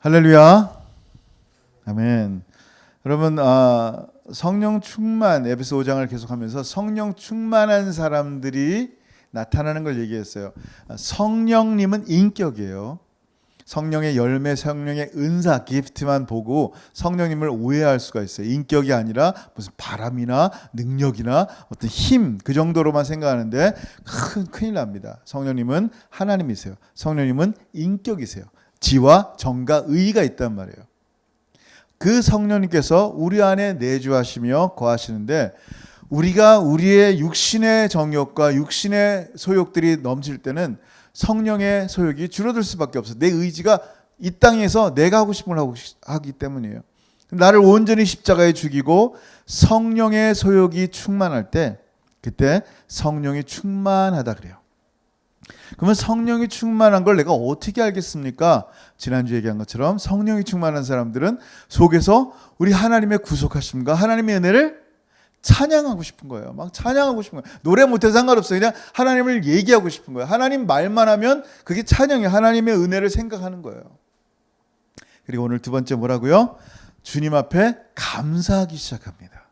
할렐루야. 아멘. 여러분, 성령 충만, 에베소 5장을 계속하면서 성령 충만한 사람들이 나타나는 걸 얘기했어요. 성령님은 인격이에요. 성령의 열매, 성령의 은사, 기프트만 보고 성령님을 오해할 수가 있어요. 인격이 아니라 무슨 바람이나 능력이나 어떤 힘, 그 정도로만 생각하는데 큰일 납니다. 성령님은 하나님이세요. 성령님은 인격이세요. 지와 정과 의가 있단 말이에요. 그 성령님께서 우리 안에 내주하시며 거하시는데, 우리가 우리의 육신의 정욕과 육신의 소욕들이 넘칠 때는 성령의 소욕이 줄어들 수밖에 없어요. 내 의지가 이 땅에서 내가 하고 싶은 걸 하기 때문이에요. 나를 온전히 십자가에 죽이고 성령의 소욕이 충만할 때, 그때 성령이 충만하다 그래요. 그러면 성령이 충만한 걸 내가 어떻게 알겠습니까? 지난주에 얘기한 것처럼 성령이 충만한 사람들은 속에서 우리 하나님의 구속하심과 하나님의 은혜를 찬양하고 싶은 거예요. 막 찬양하고 싶은 거예요. 노래 못해도 상관없어요. 그냥 하나님을 얘기하고 싶은 거예요. 하나님 말만 하면 그게 찬양이에요. 하나님의 은혜를 생각하는 거예요. 그리고 오늘 두 번째 뭐라고요? 주님 앞에 감사하기 시작합니다.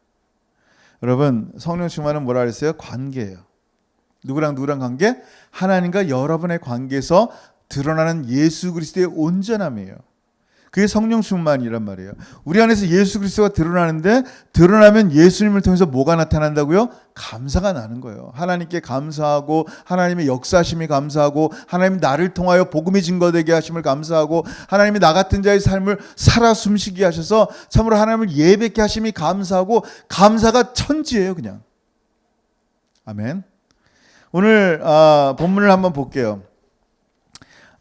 여러분, 성령 충만은 뭐라 그랬어요? 관계예요. 누구랑 관계? 하나님과 여러분의 관계에서 드러나는 예수 그리스도의 온전함이에요. 그게 성령 충만이란 말이에요. 우리 안에서 예수 그리스도가 드러나는데, 드러나면 예수님을 통해서 뭐가 나타난다고요? 감사가 나는 거예요. 하나님께 감사하고, 하나님의 역사하심이 감사하고, 하나님 나를 통하여 복음이 증거되게 하심을 감사하고, 하나님이 나 같은 자의 삶을 살아 숨쉬게 하셔서 참으로 하나님을 예배케 하심이 감사하고, 감사가 천지예요, 그냥. 아멘. 오늘 본문을 한번 볼게요.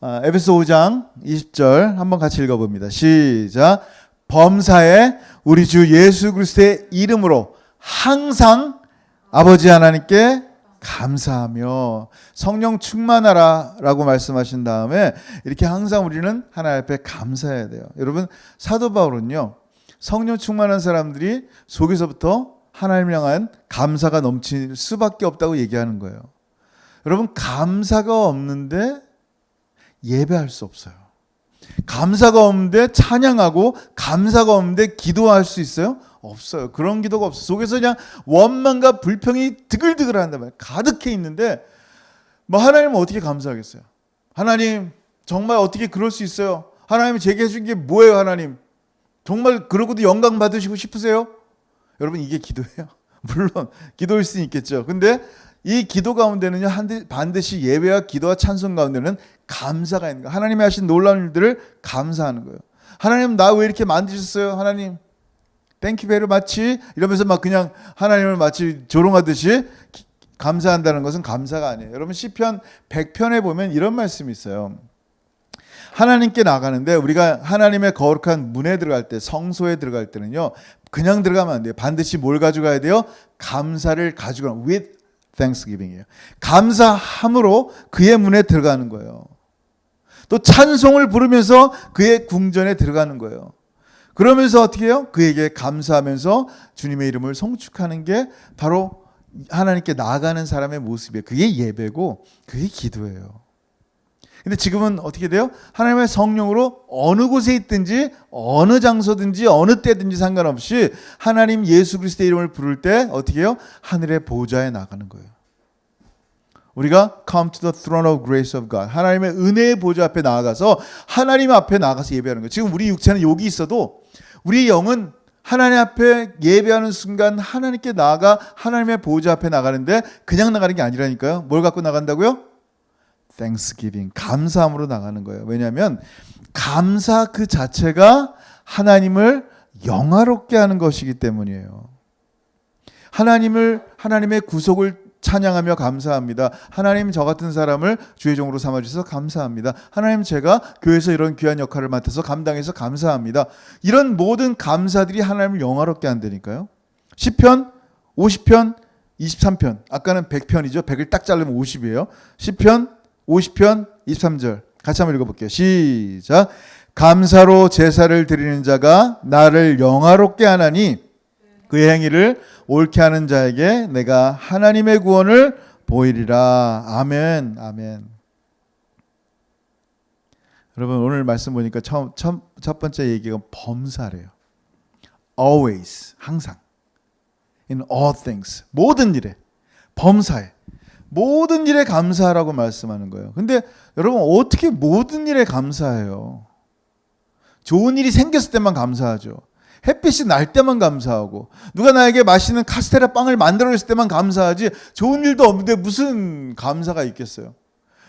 에베소 5장 20절 한번 같이 읽어봅니다. 시작. 범사에 우리 주 예수 그리스도의 이름으로 항상 아버지 하나님께 감사하며, 성령 충만하라 라고 말씀하신 다음에 이렇게 항상 우리는 하나님 앞에 감사해야 돼요. 여러분, 사도 바울은요, 성령 충만한 사람들이 속에서부터 하나님을 향한 감사가 넘칠 수밖에 없다고 얘기하는 거예요. 여러분, 감사가 없는데 예배할 수 없어요. 감사가 없는데 찬양하고, 감사가 없는데 기도할 수 있어요? 없어요. 그런 기도가 없어요. 속에서 그냥 원망과 불평이 드글드글한단 말이에요. 가득해 있는데 뭐 하나님은 어떻게 감사하겠어요? 하나님 정말 어떻게 그럴 수 있어요? 하나님이 제게 해준 게 뭐예요? 하나님 정말 그러고도 영광 받으시고 싶으세요? 여러분, 이게 기도예요? 물론 기도일 수 있겠죠. 근데 이 기도 가운데는요, 반드시 예배와 기도와 찬송 가운데는 감사가 있는 거예요. 하나님이 하신 놀라운 일들을 감사하는 거예요. 하나님 나 왜 이렇게 만드셨어요? 하나님 땡큐 베리 마치 이러면서 막 그냥 하나님을 마치 조롱하듯이 감사한다는 것은 감사가 아니에요. 여러분, 시편 100편에 보면 이런 말씀이 있어요. 하나님께 나가는데, 우리가 하나님의 거룩한 문에 들어갈 때, 성소에 들어갈 때는요, 그냥 들어가면 안 돼요. 반드시 뭘 가져가야 돼요? 감사를 가지고, with thanksgiving이에요. 감사함으로 그의 문에 들어가는 거예요. 또 찬송을 부르면서 그의 궁전에 들어가는 거예요. 그러면서 어떻게 해요? 그에게 감사하면서 주님의 이름을 송축하는 게 바로 하나님께 나아가는 사람의 모습이에요. 그게 예배고 그게 기도예요. 근데 지금은 어떻게 돼요? 하나님의 성령으로 어느 곳에 있든지 어느 장소든지 어느 때든지 상관없이 하나님 예수 그리스도의 이름을 부를 때 어떻게 해요? 하늘의 보좌에 나가는 거예요. 우리가 come to the throne of grace of God, 하나님의 은혜의 보좌 앞에 나아가서 하나님 앞에 나가서 예배하는 거예요. 지금 우리 육체는 여기 있어도 우리 영은 하나님 앞에 예배하는 순간 하나님께 나아가 하나님의 보좌 앞에 나가는데, 그냥 나가는 게 아니라니까요. 뭘 갖고 나간다고요? Thanksgiving, 감사함으로 나가는 거예요. 왜냐하면 감사 그 자체가 하나님을 영화롭게 하는 것이기 때문이에요. 하나님의 구속을 찬양하며 감사합니다. 하나님 저 같은 사람을 주의 종으로 삼아주셔서 감사합니다. 하나님 제가 교회에서 이런 귀한 역할을 맡아서 감당해서 감사합니다. 이런 모든 감사들이 하나님을 영화롭게 한다니까요. 시편 50편 23편, 아까는 100편이죠. 100을 딱 자르면 50이에요. 시편 50편 23절 같이 한번 읽어볼게요. 시작. 감사로 제사를 드리는 자가 나를 영화롭게 하나니 그의 행위를 옳게 하는 자에게 내가 하나님의 구원을 보이리라. 아멘. 아멘. 여러분 오늘 말씀 보니까 첫 번째 얘기가 범사래요. Always, 항상. In all things, 모든 일에, 범사에. 모든 일에 감사하라고 말씀하는 거예요. 근데 여러분 어떻게 모든 일에 감사해요? 좋은 일이 생겼을 때만 감사하죠. 햇빛이 날 때만 감사하고, 누가 나에게 맛있는 카스테라 빵을 만들어줬을 때만 감사하지, 좋은 일도 없는데 무슨 감사가 있겠어요?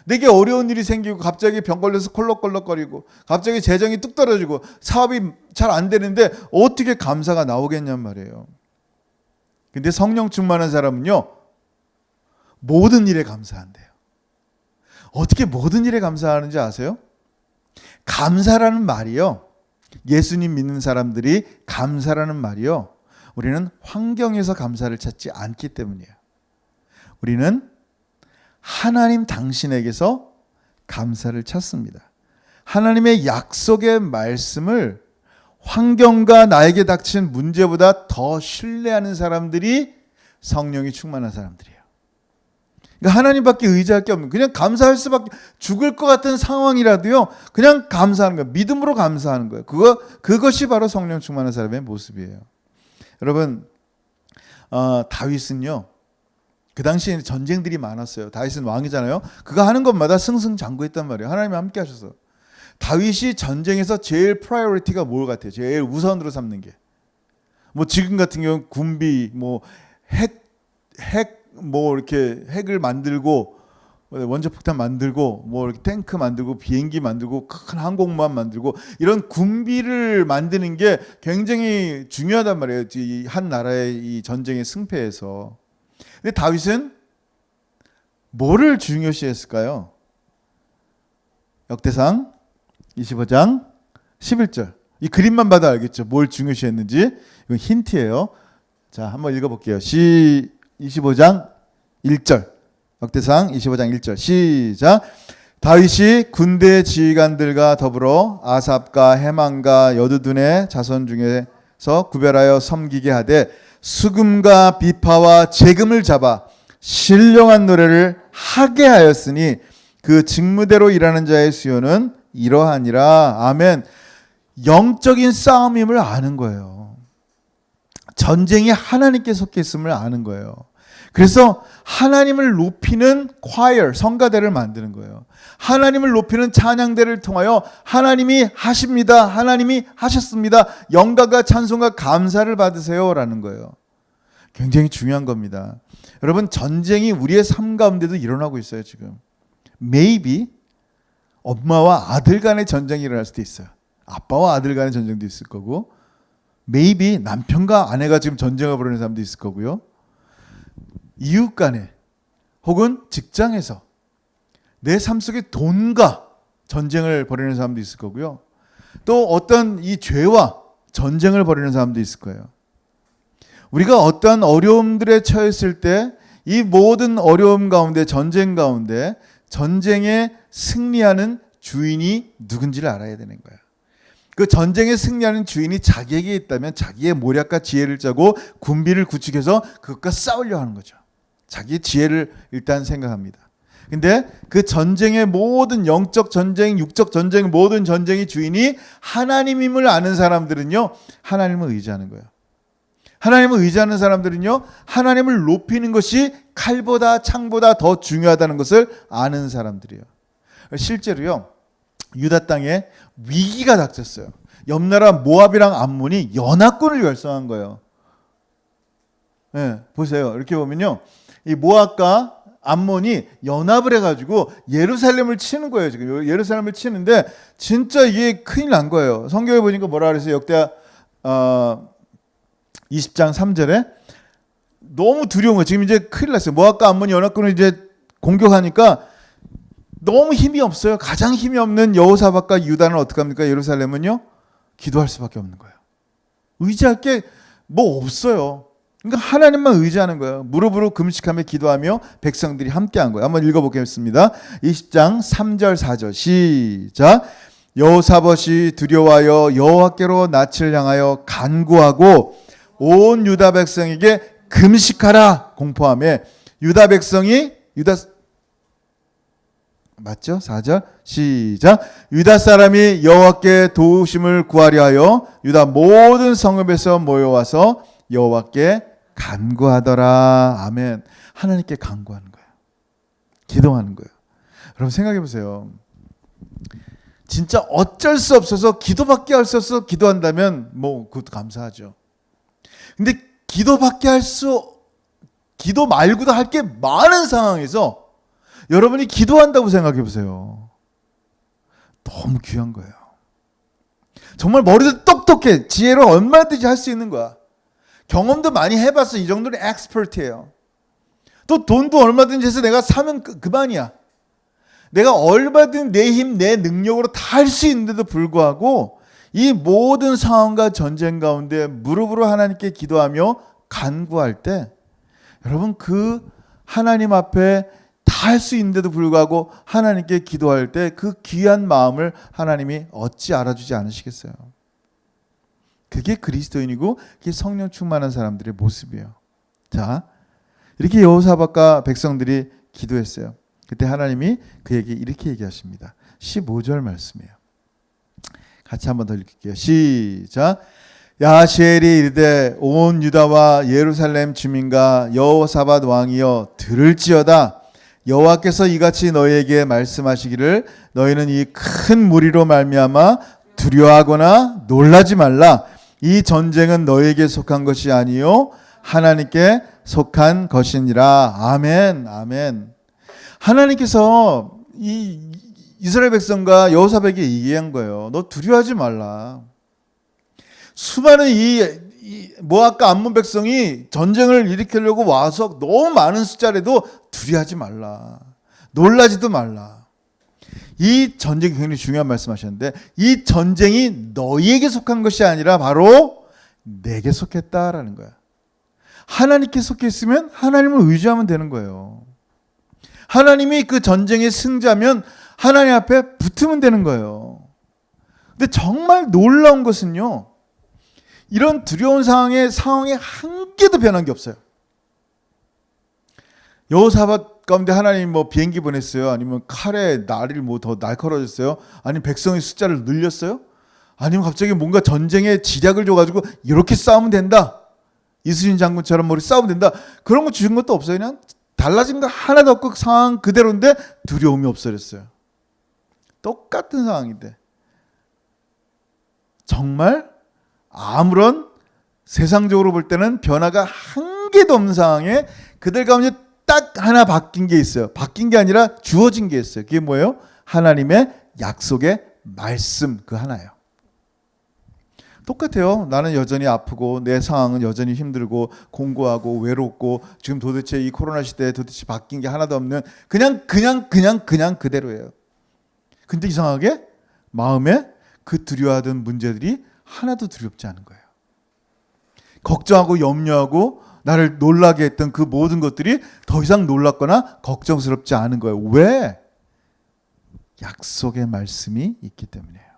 내게 어려운 일이 생기고 갑자기 병 걸려서 콜록콜록거리고 갑자기 재정이 뚝 떨어지고 사업이 잘 안 되는데 어떻게 감사가 나오겠냔 말이에요. 근데 성령 충만한 사람은요, 모든 일에 감사한대요. 어떻게 모든 일에 감사하는지 아세요? 감사라는 말이요, 예수님 믿는 사람들이 감사라는 말이요, 우리는 환경에서 감사를 찾지 않기 때문이에요. 우리는 하나님 당신에게서 감사를 찾습니다. 하나님의 약속의 말씀을 환경과 나에게 닥친 문제보다 더 신뢰하는 사람들이 성령이 충만한 사람들이에요. 그러니까 하나님밖에 의지할 게 없는, 그냥 감사할 수밖에, 죽을 것 같은 상황이라도요 그냥 감사하는 거예요. 믿음으로 감사하는 거예요. 그것이 바로 성령 충만한 사람의 모습이에요. 여러분, 다윗은요, 그 당시에 전쟁들이 많았어요. 다윗은 왕이잖아요. 그가 하는 것마다 승승장구했단 말이에요. 하나님이 함께 하셔서. 다윗이 전쟁에서 제일 프라이어리티가 뭘 같아요? 제일 우선으로 삼는 게. 뭐 지금 같은 경우 군비, 뭐 뭐 이렇게 핵을 만들고, 원자폭탄 만들고, 뭐 이렇게 탱크 만들고, 비행기 만들고, 큰 항공모함 만들고, 이런 군비를 만드는 게 굉장히 중요하단 말이에요. 이 한 나라의 이 전쟁의 승패에서. 근데 다윗은 뭐를 중요시했을까요? 역대상 25장 11절. 이 그림만 봐도 알겠죠. 뭘 중요시했는지. 이건 힌트예요. 자, 한번 읽어볼게요. 25장 1절. 역대상 25장 1절. 시작. 다윗이 군대 지휘관들과 더불어 아삽과 헤만과 여두둔의 자손 중에서 구별하여 섬기게 하되 수금과 비파와 재금을 잡아 신령한 노래를 하게 하였으니 그 직무대로 일하는 자의 수요는 이러하니라. 아멘. 영적인 싸움임을 아는 거예요. 전쟁이 하나님께 속해 있음을 아는 거예요. 그래서 하나님을 높이는 choir, 성가대를 만드는 거예요. 하나님을 높이는 찬양대를 통하여 하나님이 하십니다, 하나님이 하셨습니다, 영광과 찬송과 감사를 받으세요라는 거예요. 굉장히 중요한 겁니다. 여러분, 전쟁이 우리의 삶 가운데도 일어나고 있어요. 지금 maybe 엄마와 아들 간의 전쟁이 일어날 수도 있어요. 아빠와 아들 간의 전쟁도 있을 거고, maybe 남편과 아내가 지금 전쟁을 벌이는 사람도 있을 거고요. 이웃 간에 혹은 직장에서 내 삶 속에 돈과 전쟁을 벌이는 사람도 있을 거고요. 또 어떤 이 죄와 전쟁을 벌이는 사람도 있을 거예요. 우리가 어떠한 어려움들에 처했을 때 이 모든 어려움 가운데, 전쟁 가운데 전쟁에 승리하는 주인이 누군지를 알아야 되는 거예요. 그 전쟁에 승리하는 주인이 자기에게 있다면 자기의 모략과 지혜를 짜고 군비를 구축해서 그것과 싸우려 하는 거죠. 자기의 지혜를 일단 생각합니다. 근데 그 전쟁의 모든 영적 전쟁, 육적 전쟁, 모든 전쟁의 주인이 하나님임을 아는 사람들은요, 하나님을 의지하는 거예요. 하나님을 의지하는 사람들은요, 하나님을 높이는 것이 칼보다 창보다 더 중요하다는 것을 아는 사람들이에요. 실제로요, 유다 땅에 위기가 닥쳤어요. 옆나라 모압이랑 암몬이 연합군을 결성한 거예요. 네, 보세요. 이렇게 보면요, 이 모압과 암몬이 연합을 해가지고 예루살렘을 치는 거예요. 지금 예루살렘을 치는데 진짜 이게 큰일 난 거예요. 성경에 보니까 뭐라 그랬어요? 역대 20장 3절에 너무 두려운 거예요. 지금 이제 큰일 났어요. 모압과 암몬이 연합군을 이제 공격하니까 너무 힘이 없어요. 가장 힘이 없는 여호사밧과 유다는 어떻게 합니까? 예루살렘은요, 기도할 수밖에 없는 거예요. 의지할 게 뭐 없어요. 그러니까 하나님만 의지하는 거예요. 무릎으로 금식하며 기도하며 백성들이 함께한 거예요. 한번 읽어보겠습니다. 20장 3절 4절 시작. 여호사밧이 두려워하여 여호와께로 낯을 향하여 간구하고 온 유다 백성에게 금식하라 공포하며 유다 백성이 맞죠? 4절 시작. 유다 사람이 여호와께 도우심을 구하려 하여 유다 모든 성읍에서 모여와서 여호와께 간구하더라. 아멘. 하나님께 간구하는 거예요. 기도하는 거예요. 여러분 생각해 보세요. 진짜 어쩔 수 없어서 기도밖에 할 수 없어서 기도한다면 뭐 그것도 감사하죠. 근데 기도 말고도 할 게 많은 상황에서 여러분이 기도한다고 생각해 보세요. 너무 귀한 거예요. 정말 머리도 똑똑해. 지혜로 얼마든지 할 수 있는 거야. 경험도 많이 해봤어. 이 정도는 엑스퍼트예요. 또 돈도 얼마든지 해서 내가 사면 그만이야. 내가 얼마든 내 힘, 내 능력으로 다 할 수 있는데도 불구하고 이 모든 상황과 전쟁 가운데 무릎으로 하나님께 기도하며 간구할 때 여러분 그 하나님 앞에 다 할 수 있는데도 불구하고 하나님께 기도할 때 그 귀한 마음을 하나님이 어찌 알아주지 않으시겠어요? 그게 그리스도인이고 그게 성령 충만한 사람들의 모습이에요. 자, 이렇게 여호사밧과 백성들이 기도했어요. 그때 하나님이 그에게 이렇게 얘기하십니다. 15절 말씀이에요. 같이 한번 더 읽을게요. 시작. 야시엘이 이르되 온 유다와 예루살렘 주민과 여호사밧 왕이여 들을지어다. 여호와께서 이같이 너희에게 말씀하시기를 너희는 이 큰 무리로 말미암아 두려워하거나 놀라지 말라. 이 전쟁은 너희에게 속한 것이 아니요 하나님께 속한 것이니라. 아멘. 아멘. 하나님께서 이 이스라엘 백성과 여호사밧에게 얘기한 거예요. 너 두려워하지 말라. 수많은 이 모압과 암몬 백성이 전쟁을 일으키려고 와서 너무 많은 숫자라도 두려워하지 말라. 놀라지도 말라. 이 전쟁이 굉장히 중요한 말씀하셨는데 이 전쟁이 너희에게 속한 것이 아니라 바로 내게 속했다라는 거야. 하나님께 속해 있으면 하나님을 의지하면 되는 거예요. 하나님이 그 전쟁의 승자면 하나님 앞에 붙으면 되는 거예요. 근데 정말 놀라운 것은요. 이런 두려운 상황에 한 개도 변한 게 없어요. 여호사밧 가운데 하나님 뭐 비행기 보냈어요? 아니면 칼에 날이 뭐 더 날카로워졌어요? 아니면 백성의 숫자를 늘렸어요? 아니면 갑자기 뭔가 전쟁에 지략을 줘가지고 이렇게 싸우면 된다. 이순신 장군처럼 머리 싸우면 된다. 그런 거 주신 것도 없어요. 그냥 달라진 거 하나도 없고 상황 그대로인데 두려움이 없어졌어요. 똑같은 상황인데 정말 아무런 세상적으로 볼 때는 변화가 한 개도 없는 상황에 그들 가운데 딱 하나 바뀐 게 있어요. 바뀐 게 아니라 주어진 게 있어요. 그게 뭐예요? 하나님의 약속의 말씀 그 하나예요. 똑같아요. 나는 여전히 아프고 내 상황은 여전히 힘들고 공고하고 외롭고 지금 도대체 이 코로나 시대에 도대체 바뀐 게 하나도 없는 그냥 그대로예요. 근데 이상하게 마음에 그 두려워하던 문제들이 하나도 두렵지 않은 거예요. 걱정하고 염려하고 나를 놀라게 했던 그 모든 것들이 더 이상 놀랍거나 걱정스럽지 않은 거예요. 왜? 약속의 말씀이 있기 때문이에요.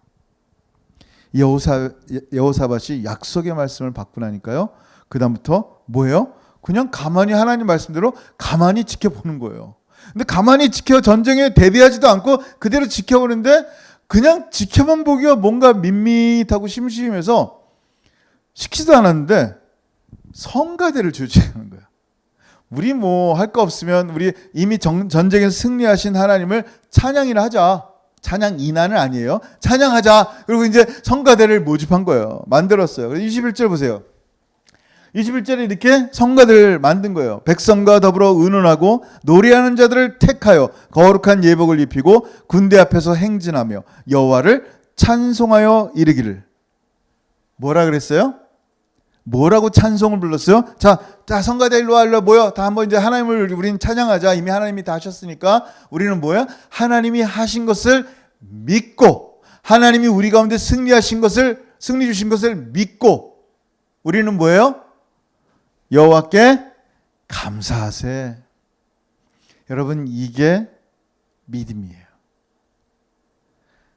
여호사밧이 약속의 말씀을 받고 나니까요. 그 다음부터 뭐예요? 그냥 가만히 하나님 말씀대로 가만히 지켜보는 거예요. 근데 가만히 전쟁에 대비하지도 않고 그대로 지켜보는데 그냥 지켜만 보기가 뭔가 밋밋하고 심심해서 시키지도 않았는데 성가대를 주시는 거예요. 우리 뭐 할 거 없으면 우리 이미 전쟁에서 승리하신 하나님을 찬양이나 하자. 찬양 인하는 아니에요. 찬양하자. 그리고 이제 성가대를 모집한 거예요. 만들었어요. 21절 보세요. 21절에 이렇게 성가대를 만든 거예요. 백성과 더불어 의논하고 노래하는 자들을 택하여 거룩한 예복을 입히고 군대 앞에서 행진하며 여호와를 찬송하여 이르기를. 뭐라 그랬어요? 뭐라고 찬송을 불렀어요? 자 성가대 일로 와 모여. 다 한번 이제 하나님을 우리는 찬양하자. 이미 하나님이 다 하셨으니까 우리는 뭐야? 하나님이 하신 것을 믿고 하나님이 우리 가운데 승리 주신 것을 믿고 우리는 뭐예요? 여호와께 감사하세. 여러분 이게 믿음이에요.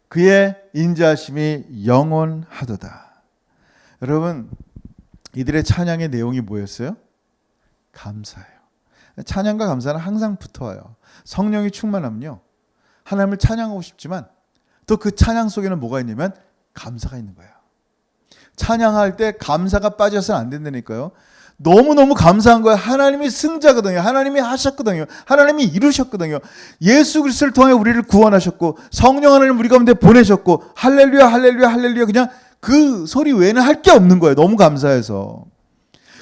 그의 인자하심이 영원하도다. 여러분 이들의 찬양의 내용이 뭐였어요? 감사예요. 찬양과 감사는 항상 붙어와요. 성령이 충만하면요. 하나님을 찬양하고 싶지만 또 그 찬양 속에는 뭐가 있냐면 감사가 있는 거예요. 찬양할 때 감사가 빠져서는 안 된다니까요. 너무너무 감사한 거예요. 하나님이 승자거든요. 하나님이 하셨거든요. 하나님이 이루셨거든요. 예수 그리스도를 통해 우리를 구원하셨고 성령 하나님 우리 가운데 보내셨고 할렐루야 할렐루야 할렐루야 그냥 그 소리 외에는 할 게 없는 거예요. 너무 감사해서.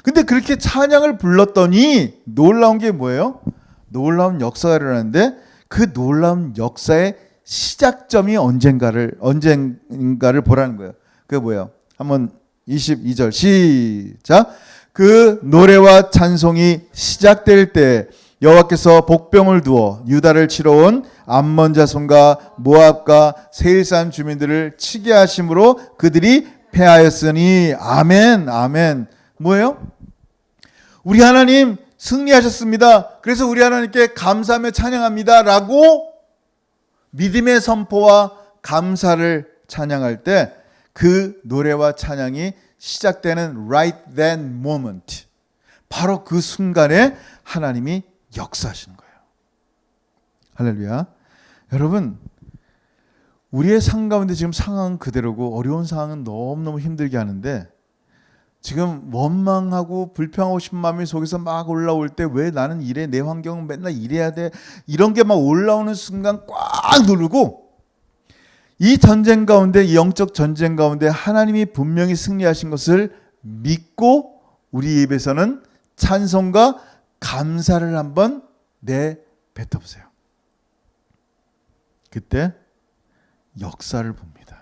근데 그렇게 찬양을 불렀더니 놀라운 게 뭐예요? 놀라운 역사가 일어나는데 그 놀라운 역사의 시작점이 언젠가를 보라는 거예요. 그게 뭐예요? 한번 22절 시작. 그 노래와 찬송이 시작될 때 여호와께서 복병을 두어 유다를 치러 온 암몬 자손과 모압과 세일 사람 주민들을 치게 하심으로 그들이 패하였으니 아멘 아멘. 뭐예요? 우리 하나님 승리하셨습니다. 그래서 우리 하나님께 감사하며 찬양합니다 라고 믿음의 선포와 감사를 찬양할 때 그 노래와 찬양이 시작되는 right then moment, 바로 그 순간에 하나님이 역사하시는 거예요. 할렐루야. 여러분, 우리의 삶 가운데 지금 상황은 그대로고 어려운 상황은 너무너무 힘들게 하는데 지금 원망하고 불평하고 싶은 마음이 속에서 막 올라올 때 왜 나는 이래, 내 환경은 맨날 이래야 돼, 이런 게 막 올라오는 순간 꽉 누르고 이 전쟁 가운데, 이 영적 전쟁 가운데 하나님이 분명히 승리하신 것을 믿고 우리 입에서는 찬송과 감사를 한번 내뱉어보세요. 그때 역사를 봅니다.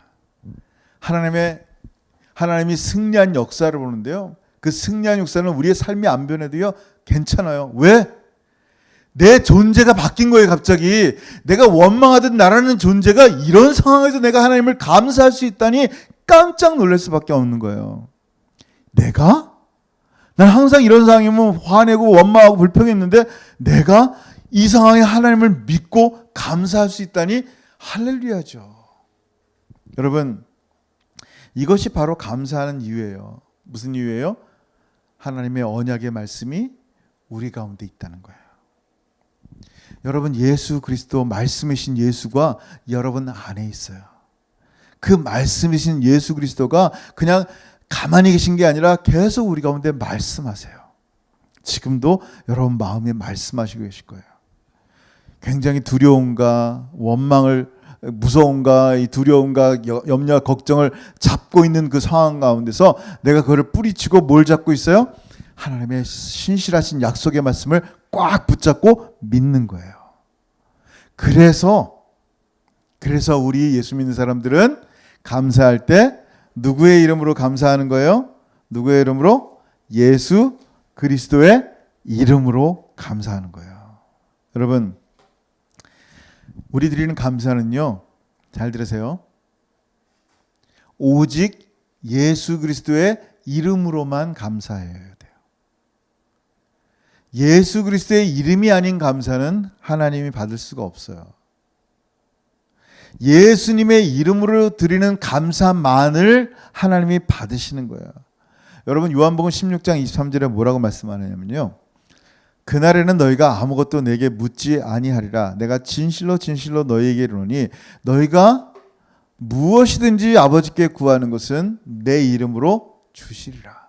하나님이 승리한 역사를 보는데요. 그 승리한 역사는 우리의 삶이 안 변해도요 괜찮아요. 왜? 내 존재가 바뀐 거예요. 갑자기 내가 원망하던 나라는 존재가 이런 상황에서 내가 하나님을 감사할 수 있다니 깜짝 놀랄 수밖에 없는 거예요. 내가? 난 항상 이런 상황이면 화내고 원망하고 불평했는데 내가 이 상황에 하나님을 믿고 감사할 수 있다니 할렐루야죠. 여러분, 이것이 바로 감사하는 이유예요. 무슨 이유예요? 하나님의 언약의 말씀이 우리 가운데 있다는 거예요. 여러분, 예수 그리스도 말씀이신 예수가 여러분 안에 있어요. 그 말씀이신 예수 그리스도가 그냥 가만히 계신 게 아니라 계속 우리 가운데 말씀하세요. 지금도 여러분 마음에 말씀하시고 계실 거예요. 굉장히 두려움과 원망을, 무서움과 이 두려움과 염려와 걱정을 잡고 있는 그 상황 가운데서 내가 그거를 뿌리치고 뭘 잡고 있어요? 하나님의 신실하신 약속의 말씀을 꽉 붙잡고 믿는 거예요. 그래서 우리 예수 믿는 사람들은 감사할 때 누구의 이름으로 감사하는 거예요? 누구의 이름으로? 예수 그리스도의 이름으로 감사하는 거예요. 여러분, 우리 드리는 감사는요, 잘 들으세요. 오직 예수 그리스도의 이름으로만 감사해야 돼요. 예수 그리스도의 이름이 아닌 감사는 하나님이 받을 수가 없어요. 예수님의 이름으로 드리는 감사만을 하나님이 받으시는 거예요. 여러분, 요한복음 16장 23절에 뭐라고 말씀하느냐면요, 그날에는 너희가 아무것도 내게 묻지 아니하리라. 내가 진실로 진실로 너희에게 이르노니 너희가 무엇이든지 아버지께 구하는 것은 내 이름으로 주시리라.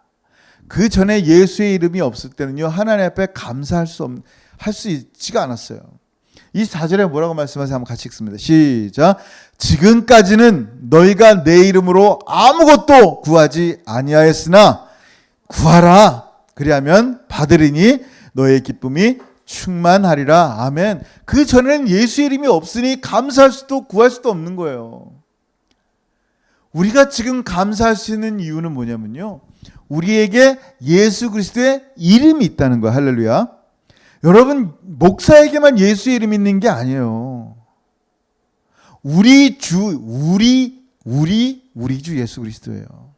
그 전에 예수의 이름이 없을 때는요, 하나님 앞에 감사할 수 있지가 않았어요. 이 4절에 뭐라고 말씀하세요? 한번 같이 읽습니다. 시작. 지금까지는 너희가 내 이름으로 아무것도 구하지 아니하였으나 구하라. 그리하면 받으리니 너의 기쁨이 충만하리라. 아멘. 그 전에는 예수의 이름이 없으니 감사할 수도 구할 수도 없는 거예요. 우리가 지금 감사할 수 있는 이유는 뭐냐면요, 우리에게 예수 그리스도의 이름이 있다는 거예요. 할렐루야. 여러분, 목사에게만 예수의 이름이 있는 게 아니에요. 우리 주 예수 그리스도예요.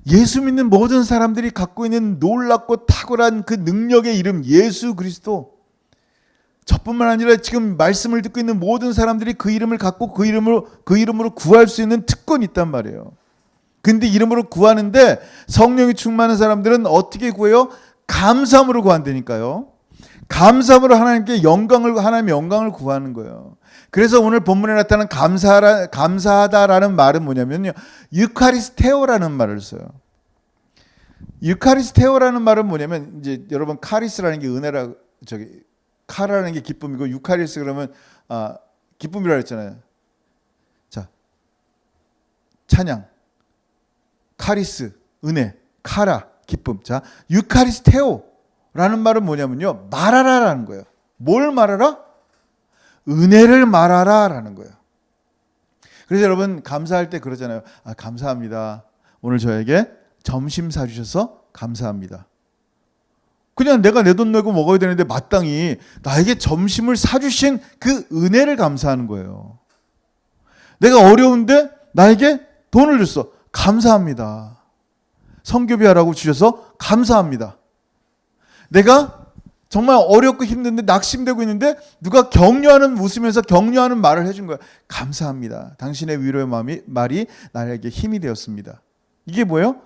예수 믿는 모든 사람들이 갖고 있는 놀랍고 탁월한 그 능력의 이름 예수 그리스도, 저뿐만 아니라 지금 말씀을 듣고 있는 모든 사람들이 그 이름을 갖고 그 이름으로 구할 수 있는 특권이 있단 말이에요. 근데 이름으로 구하는데 성령이 충만한 사람들은 어떻게 구해요? 감사함으로 구한다니까요. 감사함으로 하나님의 영광을 구하는 거예요. 그래서 오늘 본문에 나타난 감사하다라는 말은 뭐냐면요, 유카리스테오라는 말을 써요. 유카리스테오라는 말은 뭐냐면, 이제 여러분 카리스라는 게 은혜라, 카라는 게 기쁨이고 유카리스 그러면 기쁨이라 했잖아요. 자, 찬양, 카리스 은혜, 카라 기쁨. 자, 유카리스테오라는 말은 뭐냐면요, 말하라라는 거예요. 뭘 말하라? 은혜를 말하라라는 거예요. 그래서 여러분 감사할 때 그러잖아요. 감사합니다. 오늘 저에게 점심 사주셔서 감사합니다. 그냥 내가 내 돈 내고 먹어야 되는데 마땅히 나에게 점심을 사주신 그 은혜를 감사하는 거예요. 내가 어려운데 나에게 돈을 줬어. 감사합니다. 성교비하라고 주셔서 감사합니다. 내가 정말 어렵고 힘든데 낙심되고 있는데 누가 웃으면서 격려하는 말을 해준 거야. 감사합니다. 당신의 위로의 말이 나에게 힘이 되었습니다. 이게 뭐예요?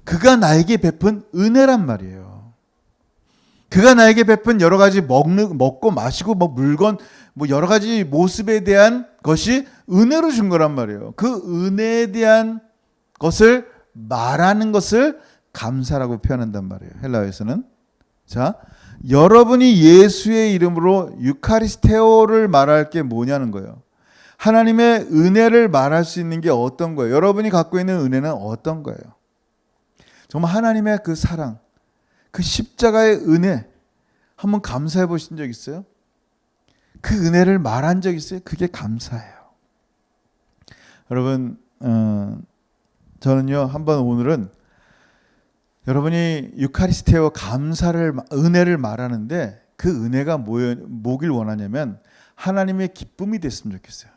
그가 나에게 베푼 은혜란 말이에요. 그가 나에게 베푼 여러 가지 먹고 마시고 물건 여러 가지 모습에 대한 것이 은혜로 준 거란 말이에요. 그 은혜에 대한 것을 말하는 것을 감사라고 표현한단 말이에요. 헬라어에서는. 자, 여러분이 예수의 이름으로 유카리스테오를 말할 게 뭐냐는 거예요. 하나님의 은혜를 말할 수 있는 게 어떤 거예요? 여러분이 갖고 있는 은혜는 어떤 거예요? 정말 하나님의 그 사랑, 그 십자가의 은혜 한번 감사해 보신 적 있어요? 그 은혜를 말한 적 있어요? 그게 감사예요. 여러분, 저는요, 한번 오늘은 여러분이 유카리스테오 은혜를 말하는데 그 은혜가 뭐길 원하냐면 하나님의 기쁨이 됐으면 좋겠어요.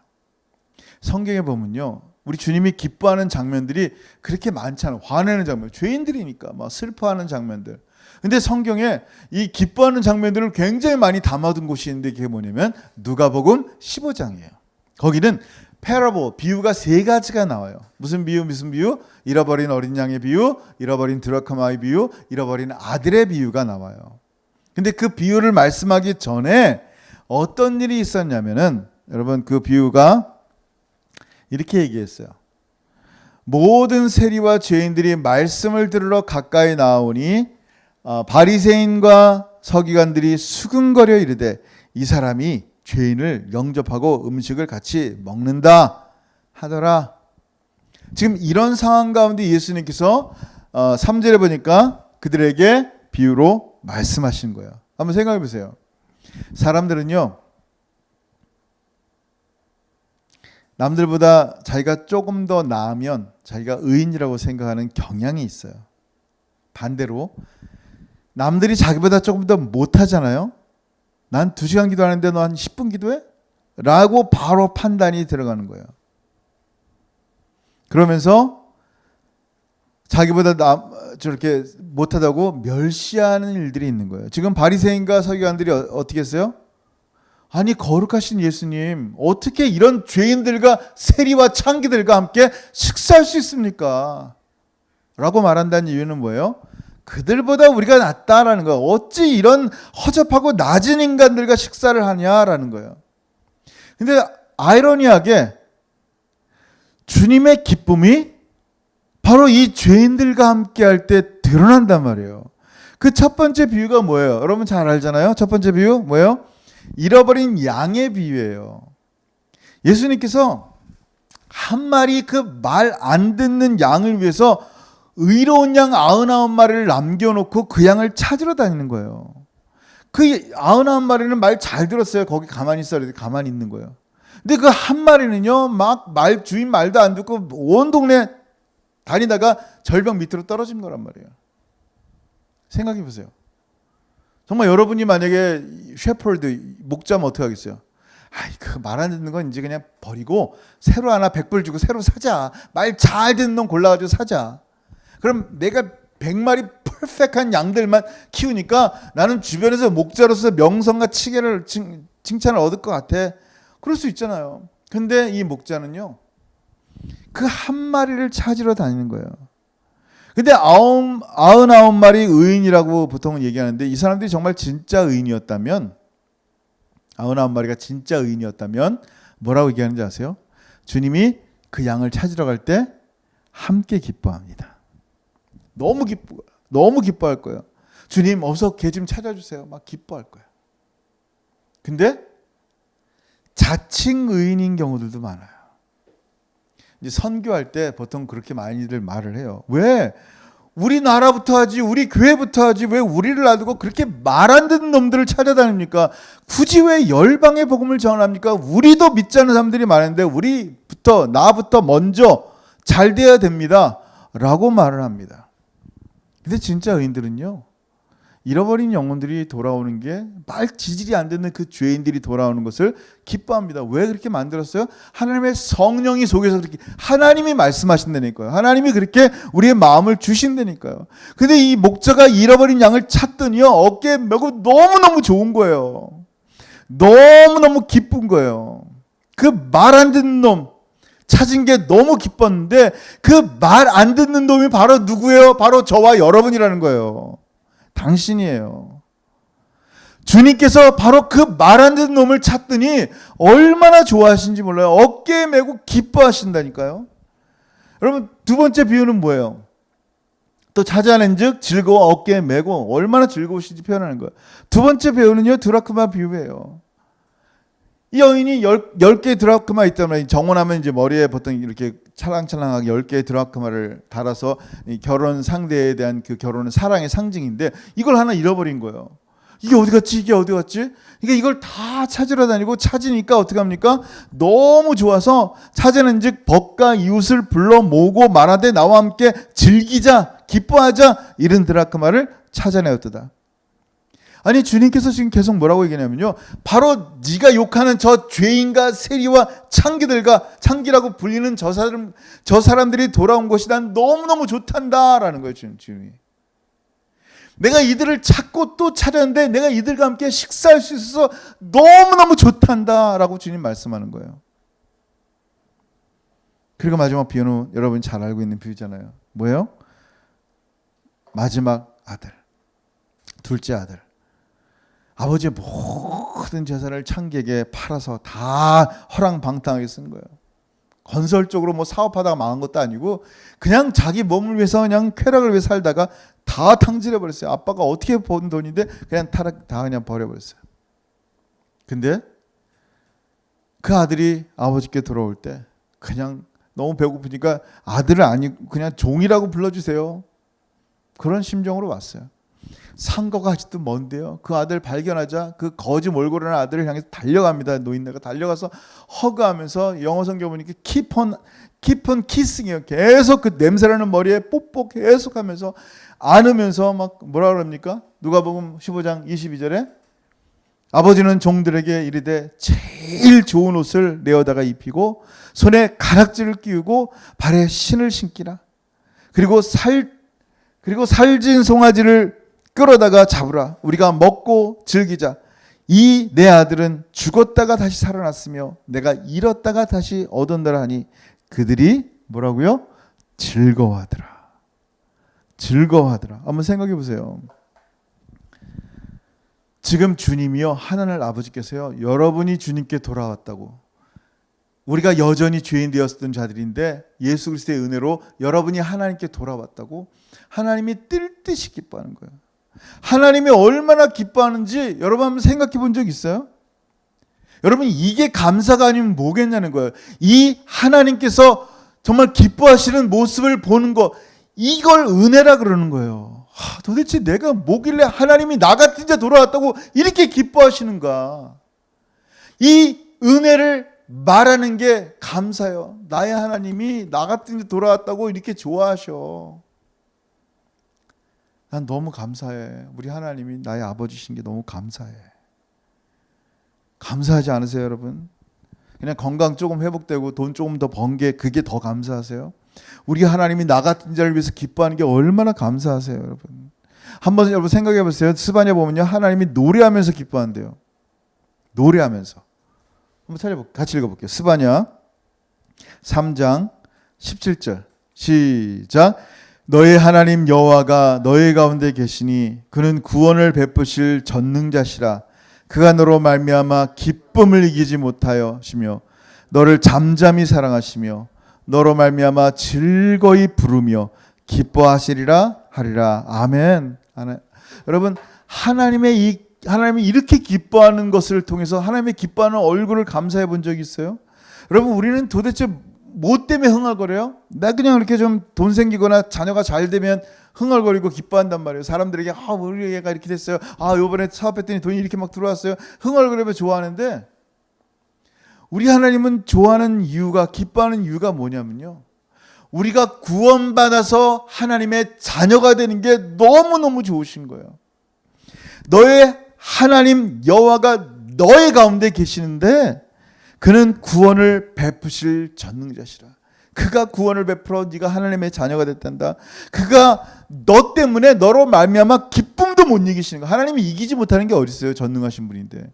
성경에 보면요, 우리 주님이 기뻐하는 장면들이 그렇게 많잖아요. 화내는 장면, 죄인들이니까 막 슬퍼하는 장면들. 근데 성경에 이 기뻐하는 장면들을 굉장히 많이 담아둔 곳이 있는데 그게 뭐냐면 누가복음 15장이에요. 거기는 패러블, 비유가 3가지가 나와요. 무슨 비유? 잃어버린 어린 양의 비유, 잃어버린 드라크마의 비유, 잃어버린 아들의 비유가 나와요. 근데 그 비유를 말씀하기 전에 어떤 일이 있었냐면은 여러분 그 비유가 이렇게 얘기했어요. 모든 세리와 죄인들이 말씀을 들으러 가까이 나오니 바리새인과 서기관들이 수근거려 이르되 이 사람이 죄인을 영접하고 음식을 같이 먹는다 하더라. 지금 이런 상황 가운데 예수님께서 3절에 보니까 그들에게 비유로 말씀하신 거예요. 한번 생각해 보세요. 사람들은요, 남들보다 자기가 조금 더 나으면 자기가 의인이라고 생각하는 경향이 있어요. 반대로 남들이 자기보다 조금 더 못하잖아요. 난 2시간 기도하는데 너 한 10분 기도해? 라고 바로 판단이 들어가는 거예요. 그러면서 자기보다 저렇게 못하다고 멸시하는 일들이 있는 거예요. 지금 바리새인과 서기관들이 어떻게 했어요? 아니 거룩하신 예수님, 어떻게 이런 죄인들과 세리와 창기들과 함께 식사할 수 있습니까? 라고 말한다는 이유는 뭐예요? 그들보다 우리가 낫다라는 거예요. 어찌 이런 허접하고 낮은 인간들과 식사를 하냐라는 거예요. 근데 아이러니하게 주님의 기쁨이 바로 이 죄인들과 함께 할 때 드러난단 말이에요. 그 첫 번째 비유가 뭐예요? 여러분 잘 알잖아요. 첫 번째 비유 뭐예요? 잃어버린 양의 비유예요. 예수님께서 한 마리 그 말 안 듣는 양을 위해서 의로운 양 99마리를 남겨놓고 그 양을 찾으러 다니는 거예요. 그 99마리는 말 잘 들었어요. 거기 가만히 있어야 돼. 가만히 있는 거예요. 근데 그 한 마리는요, 막 주인 말도 안 듣고 온 동네 다니다가 절벽 밑으로 떨어진 거란 말이에요. 생각해 보세요. 정말 여러분이 만약에 셰퍼드, 목자면 어떻게 하겠어요? 그 말 안 듣는 건 이제 그냥 버리고 새로 하나 100불 주고 새로 사자. 말 잘 듣는 놈 골라가지고 사자. 그럼 내가 100마리 퍼펙트한 양들만 키우니까 나는 주변에서 목자로서 명성과 칭찬을 얻을 것 같아. 그럴 수 있잖아요. 근데 이 목자는요, 그 한 마리를 찾으러 다니는 거예요. 근데 99마리 의인이라고 보통은 얘기하는데 이 사람들이 정말 진짜 의인이었다면 99마리가 진짜 의인이었다면 뭐라고 얘기하는지 아세요? 주님이 그 양을 찾으러 갈 때 함께 기뻐합니다. 너무 기뻐할 거예요. 주님 어서 걔 좀 찾아주세요. 막 기뻐할 거예요. 근데 자칭 의인인 경우들도 많아요. 이제 선교할 때 보통 그렇게 많이들 말을 해요. 왜? 우리나라부터 하지, 우리 교회부터 하지, 왜 우리를 놔두고 그렇게 말 안 듣는 놈들을 찾아다닙니까? 굳이 왜 열방의 복음을 전합니까? 우리도 믿지 않는 사람들이 많은데 나부터 먼저 잘 돼야 됩니다. 라고 말을 합니다. 근데 진짜 의인들은요, 잃어버린 영혼들이 돌아오는 게 말 지질이 안 듣는 그 죄인들이 돌아오는 것을 기뻐합니다. 왜 그렇게 만들었어요? 하나님의 성령이 속에서 그렇게 하나님이 말씀하신다니까요. 하나님이 그렇게 우리의 마음을 주신다니까요. 근데 이 목자가 잃어버린 양을 찾더니요, 어깨에 메고 너무너무 좋은 거예요. 너무너무 기쁜 거예요. 그 말 안 듣는 놈 찾은 게 너무 기뻤는데 그 말 안 듣는 놈이 바로 누구예요? 바로 저와 여러분이라는 거예요. 당신이에요. 주님께서 바로 그 말 안 듣는 놈을 찾더니 얼마나 좋아하신지 몰라요. 어깨에 메고 기뻐하신다니까요. 여러분, 두 번째 비유는 뭐예요? 또 찾아낸 즉 즐거워 어깨에 메고 얼마나 즐거우신지 표현하는 거예요. 두 번째 비유는요, 드라크마 비유예요. 이 여인이 10개의 드라크마 있다면 정혼하면 이제 머리에 보통 이렇게 찰랑찰랑하게 10개의 드라크마를 달아서 결혼 상대에 대한 그 결혼은 사랑의 상징인데 이걸 하나 잃어버린 거예요. 이게 어디 갔지? 그러니까 이걸 다 찾으러 다니고 찾으니까 어떻게 합니까? 너무 좋아서 찾아낸 즉 벗과 이웃을 불러 모으고 말하되 나와 함께 즐기자 기뻐하자 이런 드라크마를 찾아내었도다. 아니, 주님께서 지금 계속 뭐라고 얘기하냐면요, 바로 네가 욕하는 저 죄인과 세리와 창기라고 불리는 저 사람들이 돌아온 것이 난 너무너무 좋단다라는 거예요. 주님이 내가 이들을 찾고 또 찾았는데 내가 이들과 함께 식사할 수 있어서 너무너무 좋단다라고 주님 말씀하는 거예요. 그리고 마지막 비유는 여러분이 잘 알고 있는 비유잖아요. 뭐예요? 마지막 아들, 둘째 아들. 아버지의 모든 재산을 창기에게 팔아서 다 허랑방탕하게 쓴 거예요. 건설적으로 뭐 사업하다가 망한 것도 아니고 그냥 자기 몸을 위해서 그냥 쾌락을 위해 살다가 다 탕진해 버렸어요. 아빠가 어떻게 번 돈인데 그냥 다 그냥 버려버렸어요. 근데 그 아들이 아버지께 돌아올 때 그냥 너무 배고프니까 아들을 아니고 그냥 종이라고 불러주세요. 그런 심정으로 왔어요. 상거가 아직도 먼데요. 그 아들 발견하자 그 거지 몰골하는 아들을 향해서 달려갑니다. 노인네가 달려가서 허그하면서 영어 성경 보니까 keep on kissing이에요. 계속 그 냄새나는 머리에 뽀뽀 계속하면서 안으면서 막 뭐라 그럽니까? 누가복음 15장 22절에 아버지는 종들에게 이르되 제일 좋은 옷을 내어다가 입히고 손에 가락지를 끼우고 발에 신을 신기라. 그리고 살진 송아지를 끌어다가 잡으라. 우리가 먹고 즐기자. 이 내 아들은 죽었다가 다시 살아났으며 내가 잃었다가 다시 얻었노라 하니 그들이 뭐라고요? 즐거워하더라. 한번 생각해 보세요. 지금 주님이요, 하나님 아버지께서요, 여러분이 주님께 돌아왔다고, 우리가 여전히 죄인 되었던 자들인데 예수 그리스도의 은혜로 여러분이 하나님께 돌아왔다고 하나님이 뜰 듯이 기뻐하는 거예요. 하나님이 얼마나 기뻐하는지 여러분 한번 생각해 본 적 있어요? 여러분, 이게 감사가 아니면 뭐겠냐는 거예요. 이 하나님께서 정말 기뻐하시는 모습을 보는 거, 이걸 은혜라 그러는 거예요. 도대체 내가 뭐길래 하나님이 나 같은 자 돌아왔다고 이렇게 기뻐하시는가. 이 은혜를 말하는 게 감사해요. 나의 하나님이 나 같은 자 돌아왔다고 이렇게 좋아하셔. 난 너무 감사해. 우리 하나님이 나의 아버지신 게 너무 감사해. 감사하지 않으세요, 여러분? 그냥 건강 조금 회복되고 돈 조금 더 번 게 그게 더 감사하세요? 우리 하나님이 나 같은 자를 위해서 기뻐하는 게 얼마나 감사하세요, 여러분? 한번 여러분 생각해 보세요. 스바냐 보면요, 하나님이 노래하면서 기뻐한대요. 노래하면서. 한번 같이 읽어볼게요. 스바냐 3장 17절 시작. 너의 하나님 여호와가 너희 가운데 계시니 그는 구원을 베푸실 전능자시라. 그가 너로 말미암아 기쁨을 이기지 못하여시며 너를 잠잠히 사랑하시며 너로 말미암아 즐거이 부르며 기뻐하시리라 하리라. 아멘. 여러분, 하나님이 이렇게 기뻐하는 것을 통해서 하나님의 기뻐하는 얼굴을 감사해 본 적이 있어요? 여러분, 우리는 도대체 뭐 때문에 흥얼거려요? 나 그냥 이렇게 좀 돈 생기거나 자녀가 잘 되면 흥얼거리고 기뻐한단 말이에요. 사람들에게 우리 애가 이렇게 됐어요. 이번에 사업했더니 돈이 이렇게 막 들어왔어요. 흥얼거리면 좋아하는데, 우리 하나님은 좋아하는 이유가, 기뻐하는 이유가 뭐냐면요, 우리가 구원받아서 하나님의 자녀가 되는 게 너무너무 좋으신 거예요. 너의 하나님 여호와가 너의 가운데 계시는데 그는 구원을 베푸실 전능자시라. 그가 구원을 베풀어 네가 하나님의 자녀가 됐단다. 그가 너 때문에 너로 말미암아 기쁨도 못 이기시는 거야. 하나님이 이기지 못하는 게 어디 있어요? 전능하신 분인데.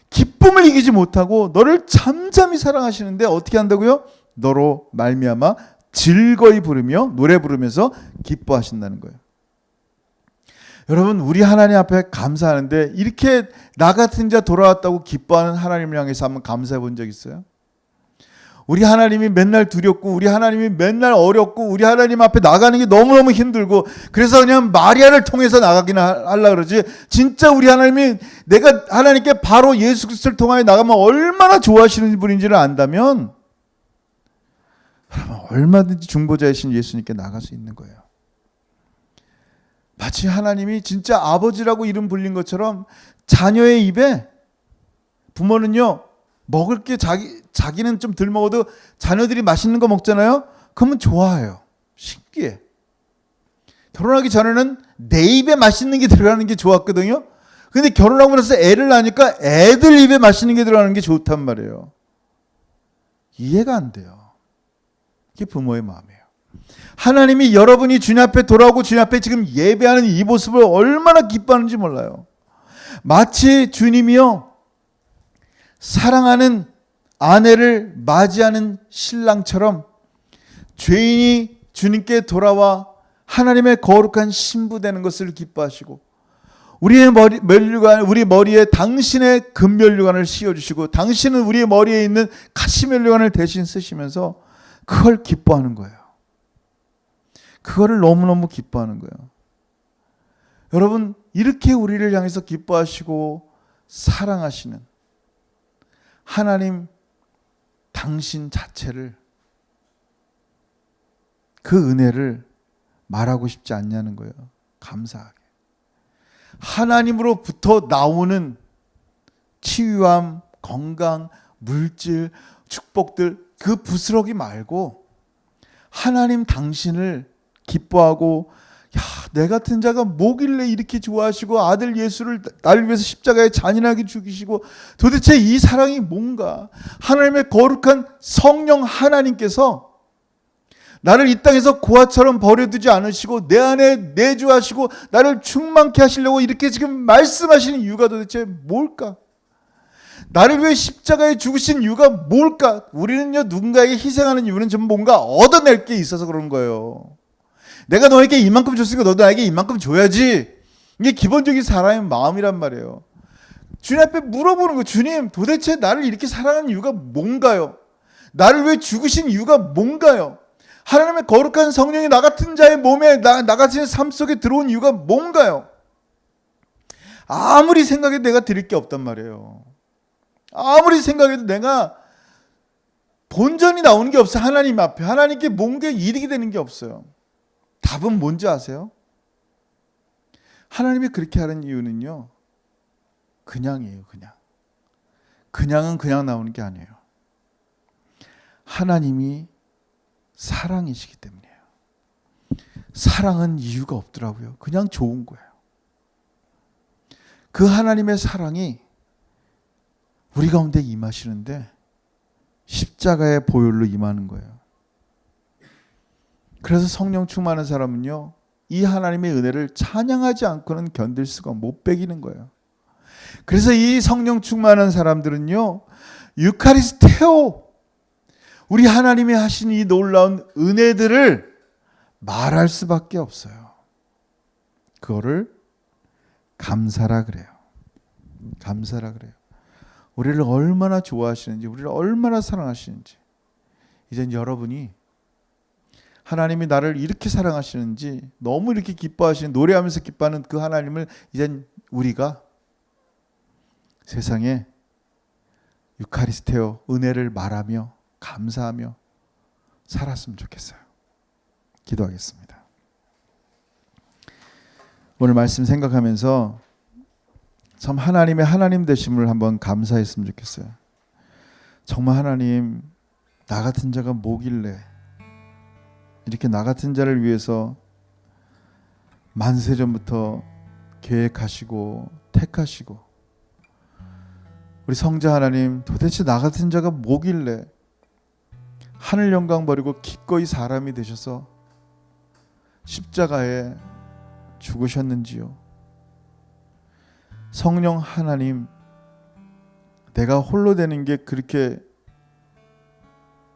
기쁨을 이기지 못하고 너를 잠잠히 사랑하시는데 어떻게 한다고요? 너로 말미암아 즐거이 부르며 노래 부르면서 기뻐하신다는 거예요. 여러분, 우리 하나님 앞에 감사하는데 이렇게 나 같은 자 돌아왔다고 기뻐하는 하나님을 향해서 한번 감사해 본 적 있어요? 우리 하나님이 맨날 두렵고 우리 하나님이 맨날 어렵고 우리 하나님 앞에 나가는 게 너무너무 힘들고 그래서 그냥 마리아를 통해서 나가긴 하려고 그러지, 진짜 우리 하나님이 내가 하나님께 바로 예수 그리스도를 통하여 나가면 얼마나 좋아하시는 분인지를 안다면 얼마든지 중보자이신 예수님께 나갈 수 있는 거예요. 마치 하나님이 진짜 아버지라고 이름 불린 것처럼 자녀의 입에, 부모는요 먹을 게 자기는 좀 덜 먹어도 자녀들이 맛있는 거 먹잖아요. 그러면 좋아해요. 신기해. 결혼하기 전에는 내 입에 맛있는 게 들어가는 게 좋았거든요. 근데 결혼하고 나서 애를 낳으니까 애들 입에 맛있는 게 들어가는 게 좋단 말이에요. 이해가 안 돼요. 이게 부모의 마음이에요. 하나님이 여러분이 주님 앞에 돌아오고 주님 앞에 지금 예배하는 이 모습을 얼마나 기뻐하는지 몰라요. 마치 주님이요, 사랑하는 아내를 맞이하는 신랑처럼 죄인이 주님께 돌아와 하나님의 거룩한 신부 되는 것을 기뻐하시고 우리 머리에 당신의 금면류관을 씌워주시고 당신은 우리의 머리에 있는 가시면류관을 대신 쓰시면서 그걸 기뻐하는 거예요. 그거를 너무너무 기뻐하는 거예요. 여러분, 이렇게 우리를 향해서 기뻐하시고 사랑하시는 하나님 당신 자체를, 그 은혜를 말하고 싶지 않냐는 거예요. 감사하게. 하나님으로부터 나오는 치유함, 건강, 물질, 축복들, 그 부스러기 말고 하나님 당신을 기뻐하고, 내 같은 자가 뭐길래 이렇게 좋아하시고 아들 예수를 나를 위해서 십자가에 잔인하게 죽이시고 도대체 이 사랑이 뭔가. 하나님의 거룩한 성령 하나님께서 나를 이 땅에서 고아처럼 버려두지 않으시고 내 안에 내주하시고 나를 충만케 하시려고 이렇게 지금 말씀하시는 이유가 도대체 뭘까? 나를 위해 십자가에 죽으신 이유가 뭘까? 우리는요, 누군가에게 희생하는 이유는 좀 뭔가 얻어낼 게 있어서 그런 거예요. 내가 너에게 이만큼 줬으니까 너도 나에게 이만큼 줘야지. 이게 기본적인 사람의 마음이란 말이에요. 주님 앞에 물어보는 거예요. 주님, 도대체 나를 이렇게 사랑하는 이유가 뭔가요? 나를 위해 죽으신 이유가 뭔가요? 하나님의 거룩한 성령이 나 같은 자의 몸에, 나 같은 삶 속에 들어온 이유가 뭔가요? 아무리 생각해도 내가 드릴 게 없단 말이에요. 아무리 생각해도 내가 본전이 나오는 게 없어요. 하나님 앞에. 하나님께 뭔가 이득이 되는 게 없어요. 답은 뭔지 아세요? 하나님이 그렇게 하는 이유는요, 그냥이에요. 그냥은 그냥 나오는 게 아니에요. 하나님이 사랑이시기 때문이에요. 사랑은 이유가 없더라고요. 그냥 좋은 거예요. 그 하나님의 사랑이 우리 가운데 임하시는데 십자가의 보혈로 임하는 거예요. 그래서 성령 충만한 사람은요, 이 하나님의 은혜를 찬양하지 않고는 견딜 수가 못 배기는 거예요. 그래서 이 성령 충만한 사람들은요, 유카리스테오, 우리 하나님이 하신 이 놀라운 은혜들을 말할 수밖에 없어요. 그거를 감사라 그래요. 감사라 그래요. 우리를 얼마나 좋아하시는지, 우리를 얼마나 사랑하시는지, 이젠 여러분이 하나님이 나를 이렇게 사랑하시는지, 너무 이렇게 기뻐하시는, 노래하면서 기뻐하는 그 하나님을 이젠 우리가 세상에 유카리스테오, 은혜를 말하며 감사하며 살았으면 좋겠어요. 기도하겠습니다. 오늘 말씀 생각하면서 참 하나님의 하나님 되심을 한번 감사했으면 좋겠어요. 정말 하나님, 나 같은 자가 뭐길래 이렇게 나 같은 자를 위해서 만세전부터 계획하시고 택하시고, 우리 성자 하나님, 도대체 나 같은 자가 뭐길래 하늘 영광 버리고 기꺼이 사람이 되셔서 십자가에 죽으셨는지요. 성령 하나님, 내가 홀로 되는 게 그렇게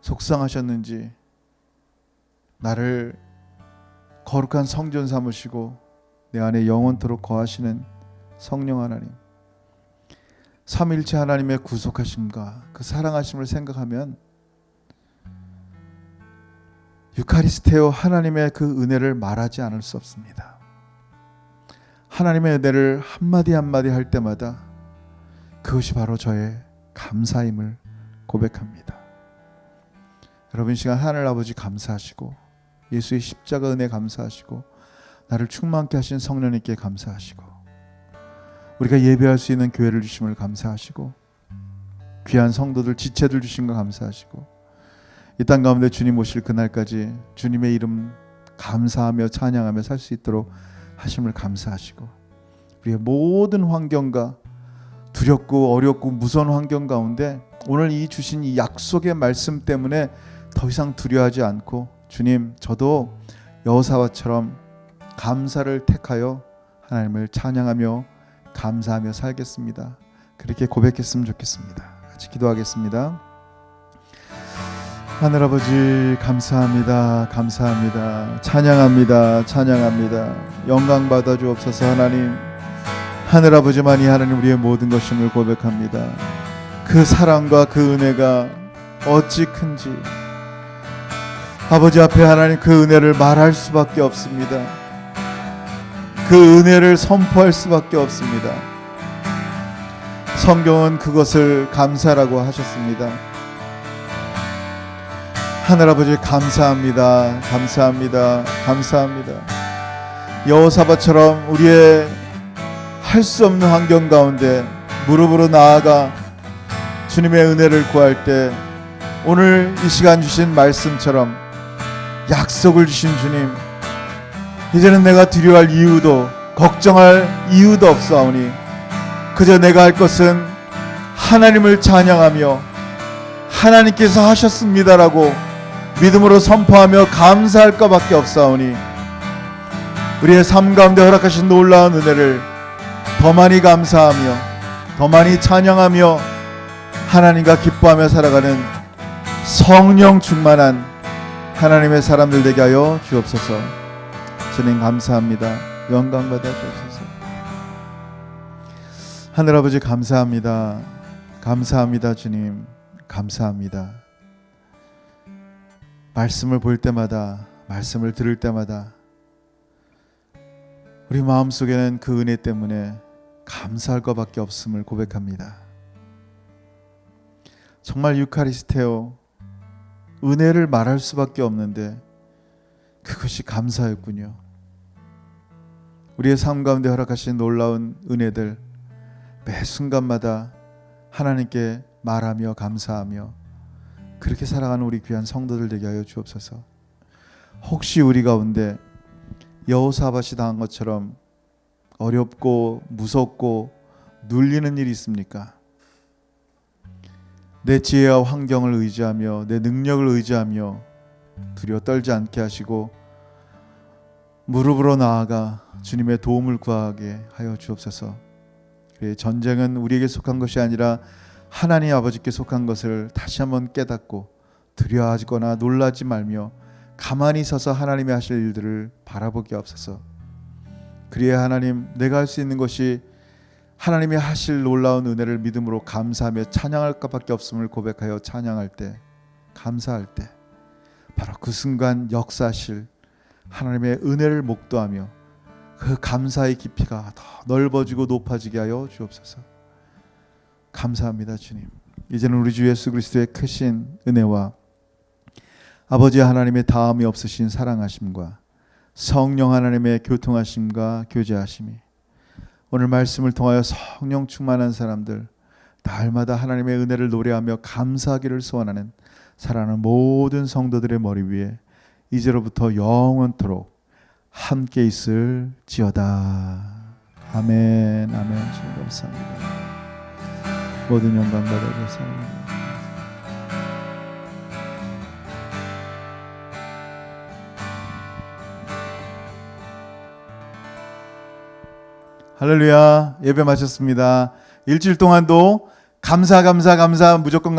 속상하셨는지 나를 거룩한 성전 삼으시고 내 안에 영원토록 거하시는 성령 하나님, 삼일체 하나님의 구속하심과 그 사랑하심을 생각하면 유카리스테오 하나님의 그 은혜를 말하지 않을 수 없습니다. 하나님의 은혜를 한마디 한마디 할 때마다 그것이 바로 저의 감사임을 고백합니다. 여러분, 이 시간 하늘 아버지 감사하시고, 예수의 십자가 은혜 감사하시고, 나를 충만케 하신 성령님께 감사하시고, 우리가 예배할 수 있는 교회를 주심을 감사하시고, 귀한 성도들 지체들 주신 거 감사하시고, 이 땅 가운데 주님 오실 그날까지 주님의 이름 감사하며 찬양하며 살 수 있도록 하심을 감사하시고, 우리의 모든 환경과 두렵고 어렵고 무서운 환경 가운데 오늘 이 주신 이 약속의 말씀 때문에 더 이상 두려워하지 않고, 주님, 저도 여호사밧처럼 감사를 택하여 하나님을 찬양하며 감사하며 살겠습니다. 그렇게 고백했으면 좋겠습니다. 같이 기도하겠습니다. 하늘 아버지, 감사합니다. 감사합니다. 찬양합니다. 찬양합니다. 영광 받아 주옵소서. 하나님, 하늘 아버지만이 하나님 우리의 모든 것임을 고백합니다. 그 사랑과 그 은혜가 어찌 큰지 아버지 앞에 하나님 그 은혜를 말할 수밖에 없습니다. 그 은혜를 선포할 수밖에 없습니다. 성경은 그것을 감사라고 하셨습니다. 하늘 아버지, 감사합니다. 감사합니다. 감사합니다. 여호사밧처럼 우리의 할 수 없는 환경 가운데 무릎으로 나아가 주님의 은혜를 구할 때 오늘 이 시간 주신 말씀처럼 약속을 주신 주님, 이제는 내가 두려워할 이유도 걱정할 이유도 없사오니 그저 내가 할 것은 하나님을 찬양하며 하나님께서 하셨습니다라고 믿음으로 선포하며 감사할 것밖에 없사오니, 우리의 삶 가운데 허락하신 놀라운 은혜를 더 많이 감사하며 더 많이 찬양하며 하나님과 기뻐하며 살아가는 성령 충만한 하나님의 사람들 되게 하여 주옵소서. 주님 감사합니다. 영광 받아 주옵소서. 하늘 아버지, 감사합니다. 감사합니다. 주님 감사합니다. 말씀을 볼 때마다, 말씀을 들을 때마다 우리 마음속에는 그 은혜 때문에 감사할 것밖에 없음을 고백합니다. 정말 유카리스테오, 은혜를 말할 수밖에 없는데 그것이 감사였군요. 우리의 삶 가운데 허락하신 놀라운 은혜들 매 순간마다 하나님께 말하며 감사하며 그렇게 살아가는 우리 귀한 성도들 되게 하여 주옵소서. 혹시 우리 가운데 여호사밧이 당한 것처럼 어렵고 무섭고 눌리는 일이 있습니까? 내 지혜와 환경을 의지하며 내 능력을 의지하며 두려워 떨지 않게 하시고 무릎으로 나아가 주님의 도움을 구하게 하여 주옵소서. 전쟁은 우리에게 속한 것이 아니라 하나님 아버지께 속한 것을 다시 한번 깨닫고 두려워하거나 놀라지 말며 가만히 서서 하나님이 하실 일들을 바라보게 하옵소서. 그리하여 하나님, 내가 할 수 있는 것이 하나님이 하실 놀라운 은혜를 믿음으로 감사하며 찬양할 것밖에 없음을 고백하여 찬양할 때, 감사할 때 바로 그 순간 역사하실 하나님의 은혜를 목도하며 그 감사의 깊이가 더 넓어지고 높아지게 하여 주옵소서. 감사합니다 주님. 이제는 우리 주 예수 그리스도의 크신 은혜와 아버지 하나님의 다함이 없으신 사랑하심과 성령 하나님의 교통하심과 교제하심이 오늘 말씀을 통하여 성령 충만한 사람들, 날마다 하나님의 은혜를 노래하며 감사하기를 소원하는 사랑하는 모든 성도들의 머리 위에 이제로부터 영원토록 함께 있을지어다. 아멘. 아멘. 주님 감사합니다. 모든 영광 받아주셔서 할렐루야. 예배 마쳤습니다. 일주일 동안도 감사 무조건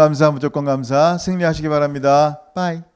감사 승리하시기 바랍니다. 빠이.